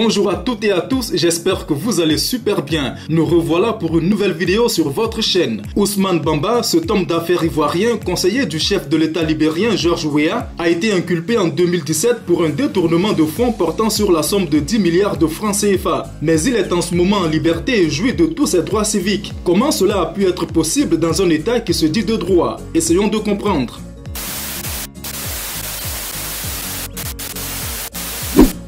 Bonjour à toutes et à tous, j'espère que vous allez super bien. Nous revoilà pour une nouvelle vidéo sur votre chaîne. Ousmane Bamba, cet homme d'affaires ivoirien, conseiller du chef de l'État libérien George Weah, a été inculpé en 2017 pour un détournement de fonds portant sur la somme de 10 milliards de francs CFA. Mais il est en ce moment en liberté et jouit de tous ses droits civiques. Comment cela a pu être possible dans un État qui se dit de droit? Essayons de comprendre.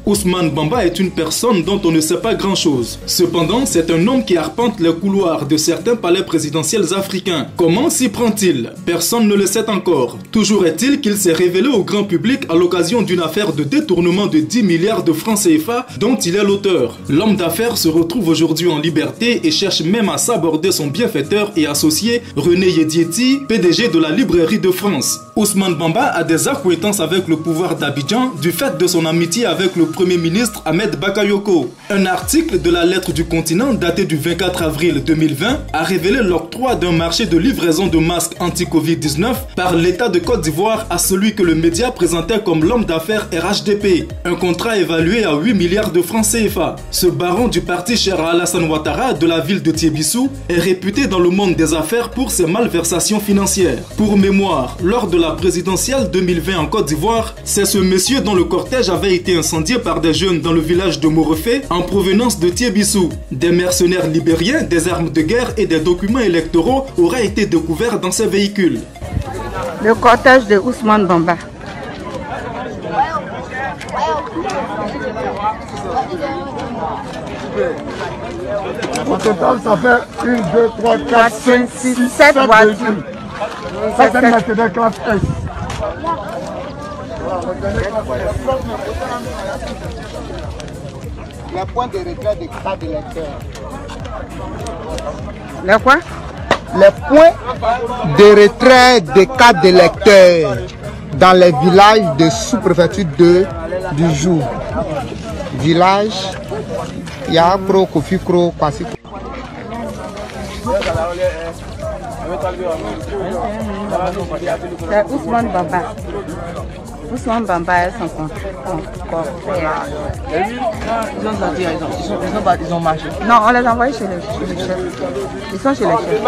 Ousmane Bamba est une personne dont on ne sait pas grand-chose. Cependant, c'est un homme qui arpente les couloirs de certains palais présidentiels africains. Comment s'y prend-il? Personne ne le sait encore. Toujours est-il qu'il s'est révélé au grand public à l'occasion d'une affaire de détournement de 10 milliards de francs CFA dont il est l'auteur. L'homme d'affaires se retrouve aujourd'hui en liberté et cherche même à s'aborder son bienfaiteur et associé René Yediéti, PDG de la Librairie de France. Ousmane Bamba a des accointances avec le pouvoir d'Abidjan du fait de son amitié avec le Premier ministre Ahmed Bakayoko. Un article de la Lettre du Continent daté du 24 avril 2020 a révélé l'octroi d'un marché de livraison de masques anti-Covid-19 par l'État de Côte d'Ivoire à celui que le média présentait comme l'homme d'affaires RHDP. Un contrat évalué à 8 milliards de francs CFA. Ce baron du parti cher à Alassane Ouattara de la ville de Tiébissou est réputé dans le monde des affaires pour ses malversations financières. Pour mémoire, lors de la présidentielle 2020 en Côte d'Ivoire, c'est ce monsieur dont le cortège avait été incendié par des jeunes dans le village de Morefé en provenance de Tiébissou. Des mercenaires libériens, des armes de guerre et des documents électoraux auraient été découverts dans ces véhicules. Le cortège de Ousmane Bamba. Au total, ça fait 1, 2, 3, 4, 5, 6, 7 voitures. Ça, c'est Mercedes classe S. Les points de retrait des cartes d'électeurs. Le quoi? Les points de retrait des cartes d'électeurs dans les villages de sous-préfecture 2 du jour. Village, Yakro, Kofikro, Kwasi. C'est Ousmane Bamba. Ousmane Bamba est son corps. Ils ont marché. Non, on les a envoyés chez les chefs. Ils sont chez les chefs.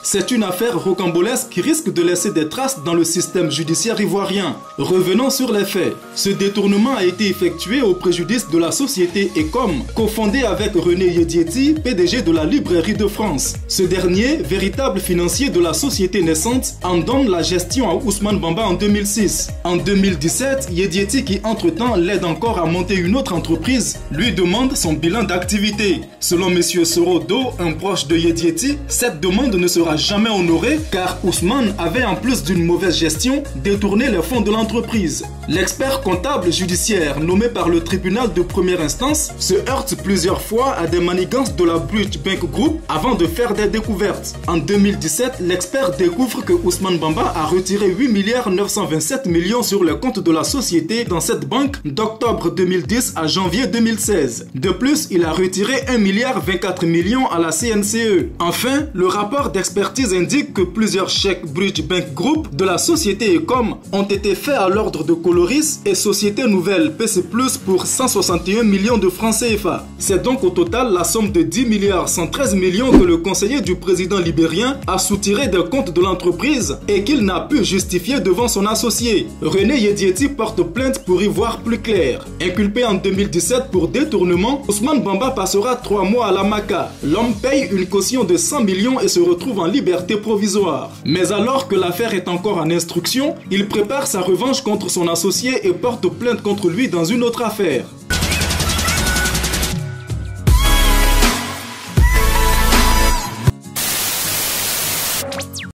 C'est une affaire rocambolesque qui risque de laisser des traces dans le système judiciaire ivoirien. Revenons sur les faits. Ce détournement a été effectué au préjudice de la société Ecom, cofondée avec René Yediéti, PDG de la Librairie de France. Ce dernier, véritable financier de la société naissante, en donne la gestion à Ousmane Bamba en 2006. En 2017, Yediéti, qui entre-temps l'aide encore à monter une autre entreprise, lui demande son bilan d'activité. Selon M. Sorodo, un proche de Yediéti, cette demande ne sera jamais honoré car Ousmane avait en plus d'une mauvaise gestion détourné les fonds de l'entreprise. L'expert comptable judiciaire nommé par le tribunal de première instance se heurte plusieurs fois à des manigances de la Bridge Bank Group avant de faire des découvertes. En 2017, l'expert découvre que Ousmane Bamba a retiré 8 milliards 927 millions sur les comptes de la société dans cette banque d'octobre 2010 à janvier 2016. De plus, il a retiré 1 milliard 24 millions à la CNCE. Enfin, le rapport d'expertise indique que plusieurs chèques Bridge Bank Group de la société Ecom ont été faits à l'ordre de Coloris et Société Nouvelle PC Plus pour 161 millions de francs CFA. C'est donc au total la somme de 10 milliards 113 millions que le conseiller du président libérien a soutiré des comptes de l'entreprise et qu'il n'a pu justifier devant son associé. René Yediéti porte plainte pour y voir plus clair. Inculpé en 2017 pour détournement, Ousmane Bamba passera 3 mois à la Maca. L'homme paye une caution de 100 millions et se retrouve en liberté provisoire. Mais alors que l'affaire est encore en instruction, il prépare sa revanche contre son associé et porte plainte contre lui dans une autre affaire.